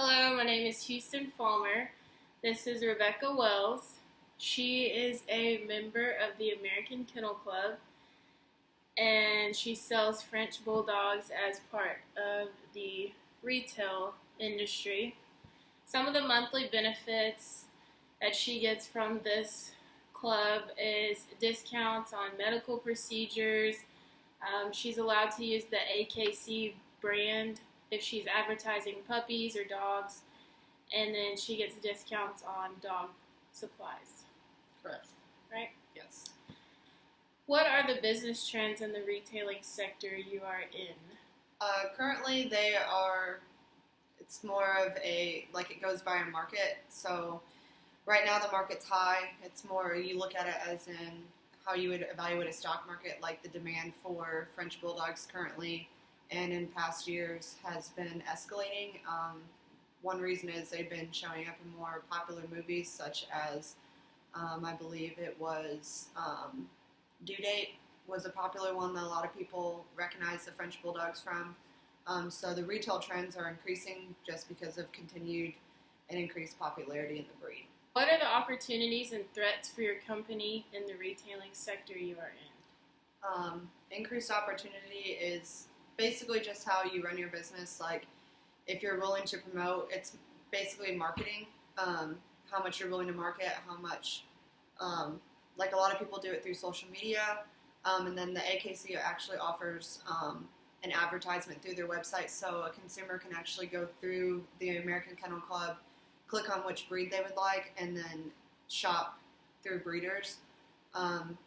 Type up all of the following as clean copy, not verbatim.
Hello, my name is Houston Falmer. This is Rebecca Wells. She is a member of the American Kennel Club and she sells French Bulldogs as part of the retail industry. Some of the monthly benefits that she gets from this club is discounts on medical procedures. She's allowed to use the AKC brand if she's advertising puppies or dogs, and then she gets discounts on dog supplies. Correct. Right? Yes. What are the business trends in the retailing sector you are in? Currently, it's more of it goes by a market. So right now the market's high. It's more, you look at it as in how you would evaluate a stock market, like the demand for French Bulldogs currently and in past years has been escalating. One reason is they've been showing up in more popular movies, such as I believe it was Due Date was a popular one that a lot of people recognize the French Bulldogs from. So the retail trends are increasing just because of continued and increased popularity in the breed. What are the opportunities and threats for your company in the retailing sector you are in? Increased opportunity is basically just how you run your business. Like, if you're willing to promote, it's basically marketing. How much you're willing to market, how much, like a lot of people do it through social media, and then the AKC actually offers an advertisement through their website, so a consumer can actually go through the American Kennel Club, click on which breed they would like, and then shop through breeders.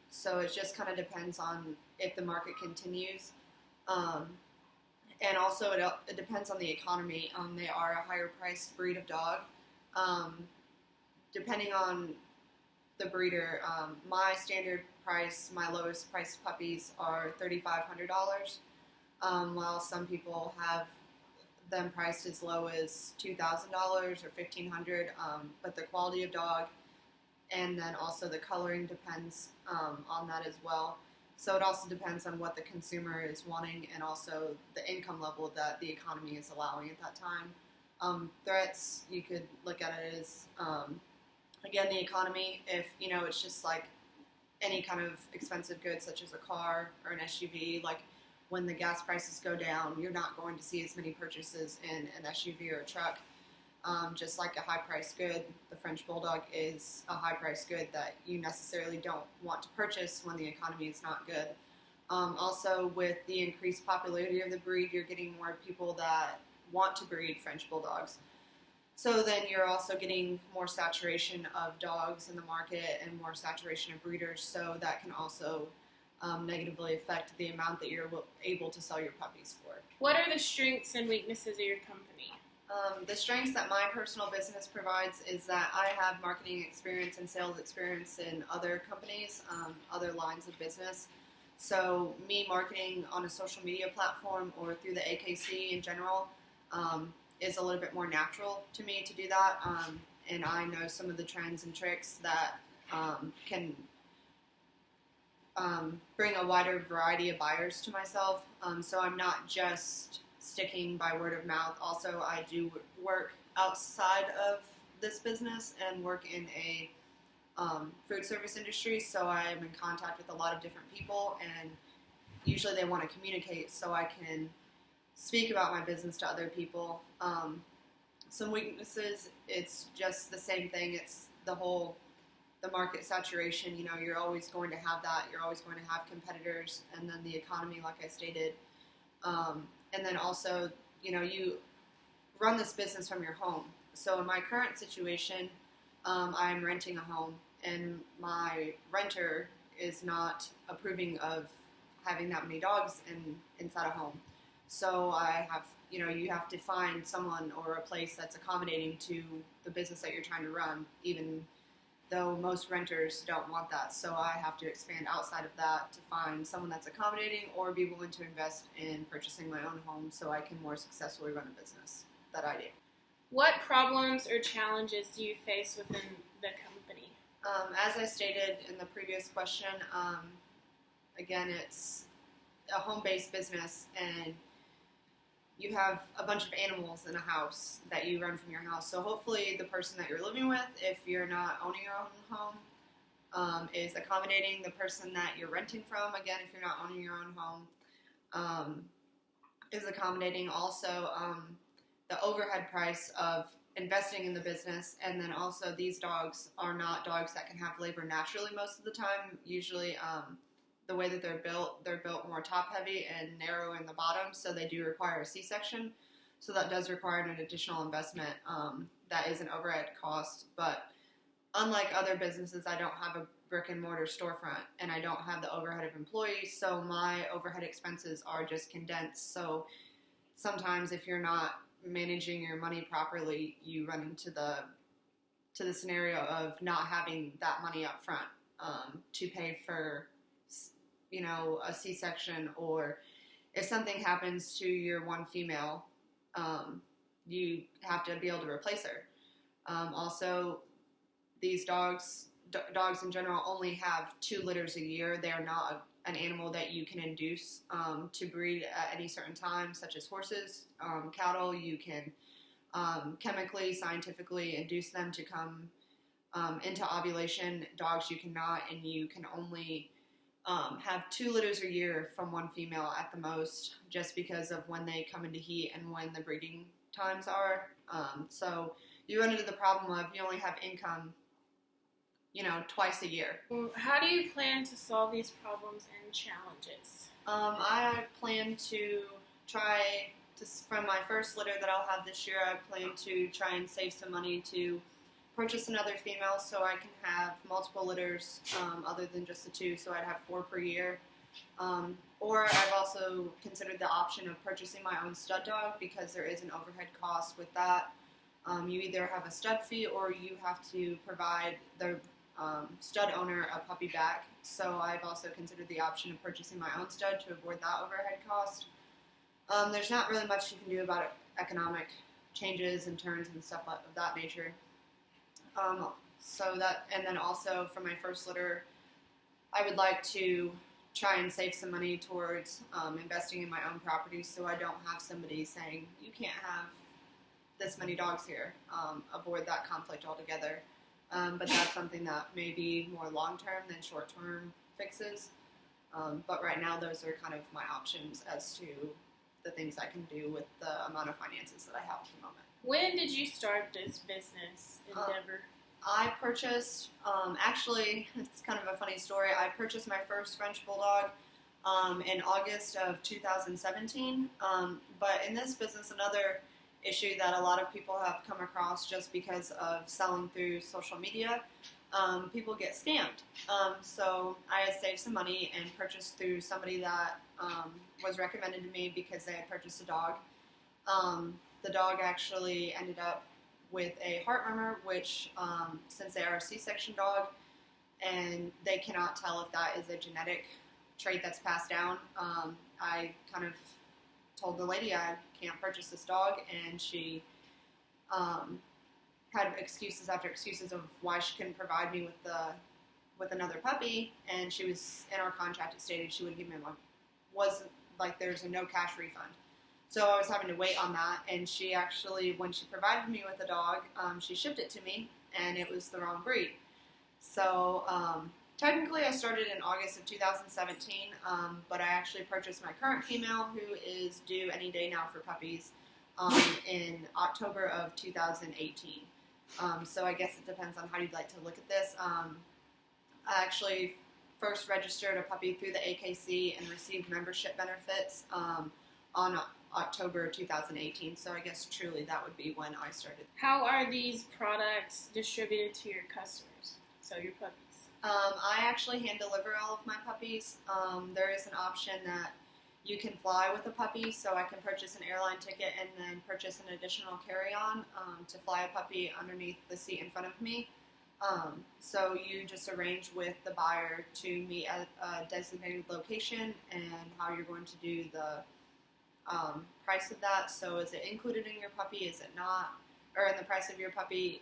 So it just kind of depends on if the market continues. And also it depends on the economy. They are a higher priced breed of dog. Depending on the breeder, my standard price, my lowest priced puppies are $3,500, while some people have them priced as low as $2,000 or $1,500. But the quality of dog and then also the coloring depends on that as well. So it also depends on what the consumer is wanting and also the income level that the economy is allowing at that time. Threats, you could look at it as, again, the economy. If, it's just like any kind of expensive good such as a car or an SUV, like when the gas prices go down, you're not going to see as many purchases in an SUV or a truck. Just like a high-priced good, the French Bulldog is a high-priced good that you necessarily don't want to purchase when the economy is not good. Also, with the increased popularity of the breed, you're getting more people that want to breed French Bulldogs. So then you're also getting more saturation of dogs in the market and more saturation of breeders, so that can also negatively affect the amount that you're able to sell your puppies for. What are the strengths and weaknesses of your company? The strengths that my personal business provides is that I have marketing experience and sales experience in other companies, other lines of business. So me marketing on a social media platform or through the AKC in general is a little bit more natural to me to do that. And I know some of the trends and tricks that can bring a wider variety of buyers to myself. So I'm not just sticking by word of mouth. Also, I do work outside of this business and work in a food service industry, so I am in contact with a lot of different people, and usually they want to communicate so I can speak about my business to other people. Some weaknesses, it's just the same thing. It's the market saturation. You're always going to have that. You're always going to have competitors, and then the economy, like I stated. And then also, you run this business from your home. So in my current situation, I'm renting a home, and my renter is not approving of having that many dogs inside a home. So I have, you have to find someone or a place that's accommodating to the business that you're trying to run, even though most renters don't want that. So I have to expand outside of that to find someone that's accommodating or be willing to invest in purchasing my own home so I can more successfully run a business that I do. What problems or challenges do you face within the company? As I stated in the previous question, again, it's a home-based business, and you have a bunch of animals in a house that you run from your house. So hopefully the person that you're living with, if you're not owning your own home, is accommodating the person that you're renting from. Again, if you're not owning your own home, is accommodating also the overhead price of investing in the business. And then also these dogs are not dogs that can have labor naturally most of the time. Usually the way that they're built more top heavy and narrow in the bottom, so they do require a C-section. So that does require an additional investment that is an overhead cost. But unlike other businesses, I don't have a brick and mortar storefront and I don't have the overhead of employees, so my overhead expenses are just condensed. So sometimes if you're not managing your money properly, you run into the scenario of not having that money up front to pay for, a C-section, or if something happens to your one female, you have to be able to replace her. Also, these dogs in general only have 2 litters a year. They are not an animal that you can induce to breed at any certain time, such as horses. Cattle, you can chemically, scientifically induce them to come into ovulation. Dogs, you cannot, and you can only have 2 litters a year from one female at the most, just because of when they come into heat and when the breeding times are. So you run into the problem of you only have income, twice a year. How do you plan to solve these problems and challenges? I plan to try to, from my first litter that I'll have this year, I plan to try and save some money to purchase another female so I can have multiple litters other than just the 2, so I'd have 4 per year. Or I've also considered the option of purchasing my own stud dog, because there is an overhead cost with that. You either have a stud fee or you have to provide the stud owner a puppy back. So I've also considered the option of purchasing my own stud to avoid that overhead cost. There's not really much you can do about economic changes and turns and stuff of that nature. And then also for my first litter, I would like to try and save some money towards investing in my own property, so I don't have somebody saying, you can't have this many dogs here. Avoid that conflict altogether. But that's something that may be more long-term than short-term fixes. But right now, those are kind of my options as to the things I can do with the amount of finances that I have at the moment. When did you start this business endeavor? I purchased, actually, it's kind of a funny story. I purchased my first French Bulldog in August of 2017. But in this business, another issue that a lot of people have come across just because of selling through social media, people get scammed. So I had saved some money and purchased through somebody that was recommended to me because they had purchased a dog. The dog actually ended up with a heart murmur, which since they are a C-section dog and they cannot tell if that is a genetic trait that's passed down, I kind of told the lady I can't purchase this dog, and she had excuses after excuses of why she couldn't provide me with another puppy, and she was in our contract. It stated she would give me one. Was like there's a no cash refund. So I was having to wait on that, and she actually, when she provided me with the dog, she shipped it to me, and it was the wrong breed. So technically I started in August of 2017, but I actually purchased my current female, who is due any day now for puppies, in October of 2018. So I guess it depends on how you'd like to look at this. I actually first registered a puppy through the AKC and received membership benefits on October 2018, so I guess truly that would be when I started. How are these products distributed to your customers, so your puppies? I actually hand deliver all of my puppies. There is an option that you can fly with a puppy, so I can purchase an airline ticket and then purchase an additional carry-on to fly a puppy underneath the seat in front of me. So you just arrange with the buyer to meet at a designated location and how you're going to do the price of that. So is it included in your puppy? Is it not? Or in the price of your puppy,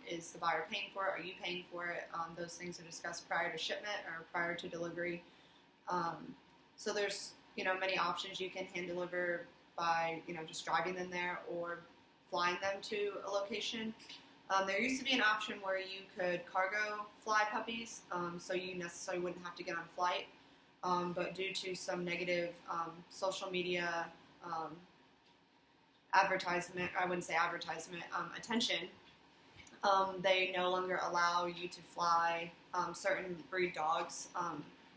is the buyer paying for it? Are you paying for it? Those things are discussed prior to shipment or prior to delivery. So there's many options. You can hand deliver by just driving them there or flying them to a location. There used to be an option where you could cargo fly puppies, so you necessarily wouldn't have to get on a flight. But due to some negative social media advertisement, I wouldn't say advertisement, attention, they no longer allow you to fly certain breed dogs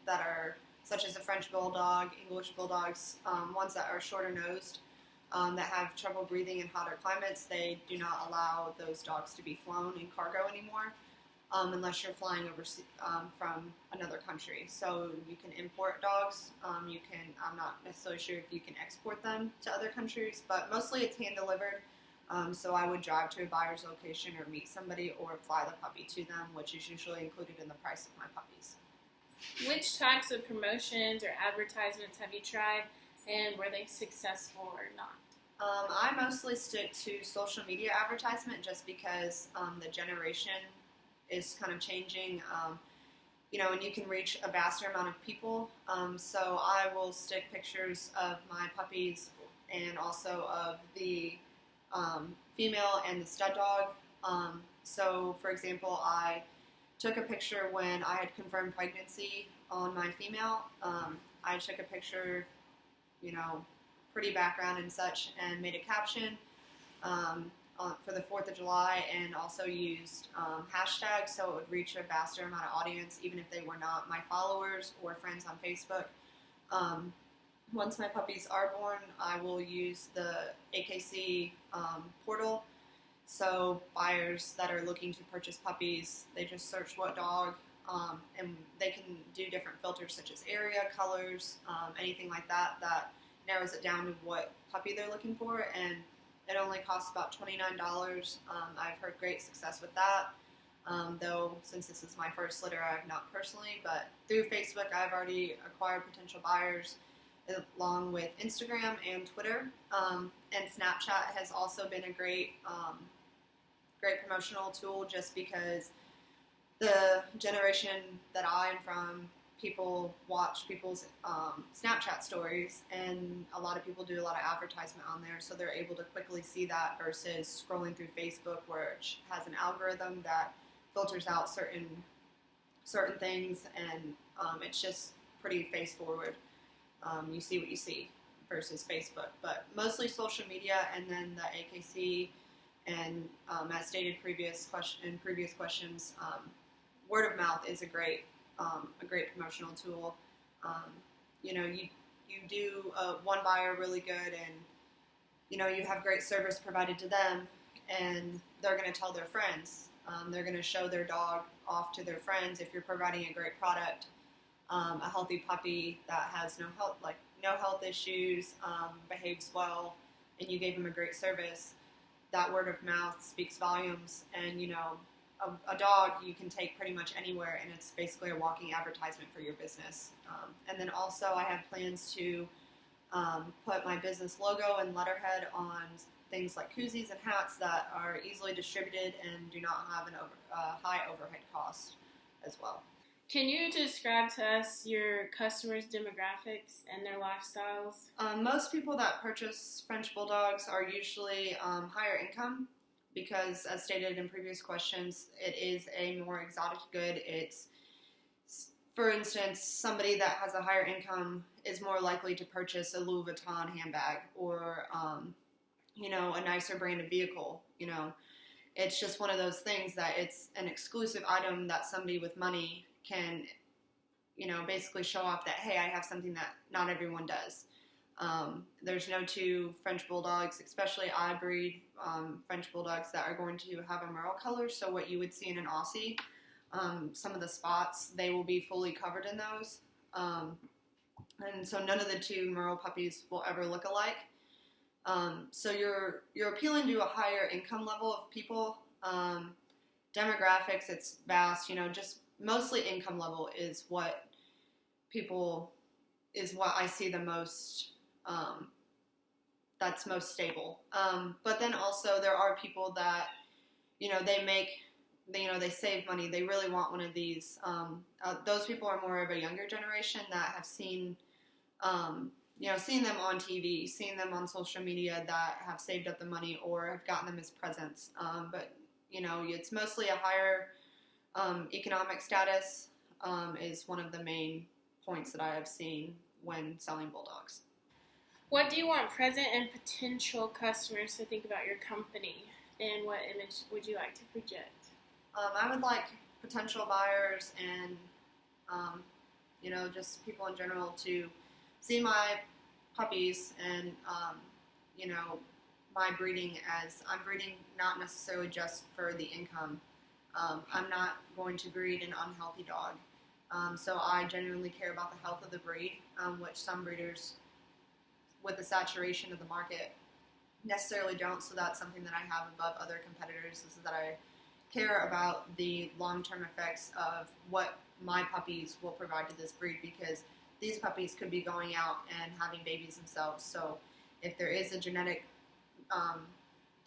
that are such as a French Bulldog, English Bulldogs, ones that are shorter nosed, that have trouble breathing in hotter climates. They do not allow those dogs to be flown in cargo anymore unless you're flying overseas from another country. So you can import dogs. I'm not necessarily sure if you can export them to other countries, but mostly it's hand delivered. So I would drive to a buyer's location or meet somebody or fly the puppy to them, which is usually included in the price of my puppies. Which types of promotions or advertisements have you tried, and were they successful or not? I mostly stick to social media advertisement just because the generation is kind of changing, and you can reach a vaster amount of people. So I will stick pictures of my puppies and also of the female and the stud dog. So, for example, I took a picture when I had confirmed pregnancy on my female. I took a picture, pretty background and such, and made a caption for the 4th of July, and also used hashtags so it would reach a vaster amount of audience, even if they were not my followers or friends on Facebook. Once my puppies are born, I will use the AKC portal. So buyers that are looking to purchase puppies, they just search what dog, and they can do different filters such as area, colors, anything like that narrows it down to what puppy they're looking for, and it only costs about $29. I've heard great success with that, though since this is my first litter, I have not personally, but through Facebook I've already acquired potential buyers, along with Instagram and Twitter, and Snapchat has also been a great promotional tool, just because the generation that I'm from, people watch people's Snapchat stories, and a lot of people do a lot of advertisement on there, so they're able to quickly see that versus scrolling through Facebook, where it has an algorithm that filters out certain things, and it's just pretty face forward. You see what you see versus Facebook, but mostly social media, and then the AKC, and as stated in previous questions, word of mouth is a great promotional tool. You do one buyer really good, and you have great service provided to them, and they're going to tell their friends. They're going to show their dog off to their friends. If you're providing a great product, a healthy puppy that has no health issues, behaves well, and you gave them a great service, that word of mouth speaks volumes. And a dog you can take pretty much anywhere, and it's basically a walking advertisement for your business. And then also I have plans to put my business logo and letterhead on things like koozies and hats that are easily distributed and do not have a high overhead cost as well. Can you describe to us your customers' demographics and their lifestyles? Most people that purchase French Bulldogs are usually higher income, because, as stated in previous questions, it is a more exotic good. It's, for instance, somebody that has a higher income is more likely to purchase a Louis Vuitton handbag, or a nicer branded vehicle. It's just one of those things that it's an exclusive item that somebody with money can, basically show off that, hey, I have something that not everyone does. There's no two French Bulldogs, especially I breed French Bulldogs, that are going to have a merle color. So what you would see in an Aussie, some of the spots, they will be fully covered in those. And so none of the two merle puppies will ever look alike. So you're appealing to a higher income level of people. Demographics, it's vast, just mostly income level is what I see the most, that's most stable. But then also there are people that, they save money. They really want one of these. Those people are more of a younger generation that have seen, seeing them on TV, seeing them on social media that have saved up the money or have gotten them as presents. But it's mostly a higher economic status is one of the main points that I have seen when selling bulldogs. What do you want present and potential customers to think about your company, and what image would you like to project? I would like potential buyers and just people in general to see my puppies and my breeding as I'm breeding not necessarily just for the income. I'm not going to breed an unhealthy dog. So I genuinely care about the health of the breed, which some breeders, with the saturation of the market, necessarily don't. So that's something that I have above other competitors, is that I care about the long-term effects of what my puppies will provide to this breed, because these puppies could be going out and having babies themselves. So if there is a genetic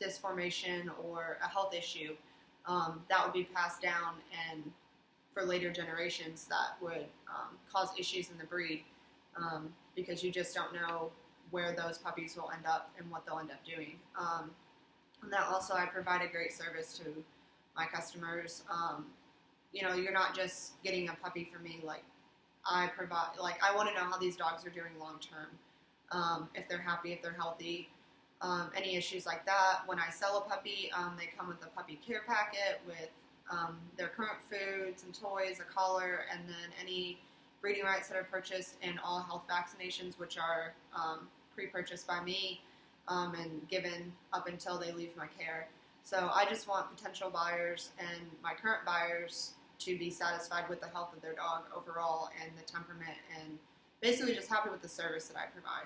disformation or a health issue, that would be passed down, and for later generations that would cause issues in the breed, because you just don't know where those puppies will end up and what they'll end up doing. And that also, I provide a great service to my customers. You're not just getting a puppy from me. I want to know how these dogs are doing long term, if they're happy, if they're healthy. Any issues like that. When I sell a puppy, they come with a puppy care packet with their current foods and toys, a collar, and then any breeding rights that are purchased, and all health vaccinations, which are pre-purchased by me and given up until they leave my care. So I just want potential buyers and my current buyers to be satisfied with the health of their dog overall and the temperament, and basically just happy with the service that I provide.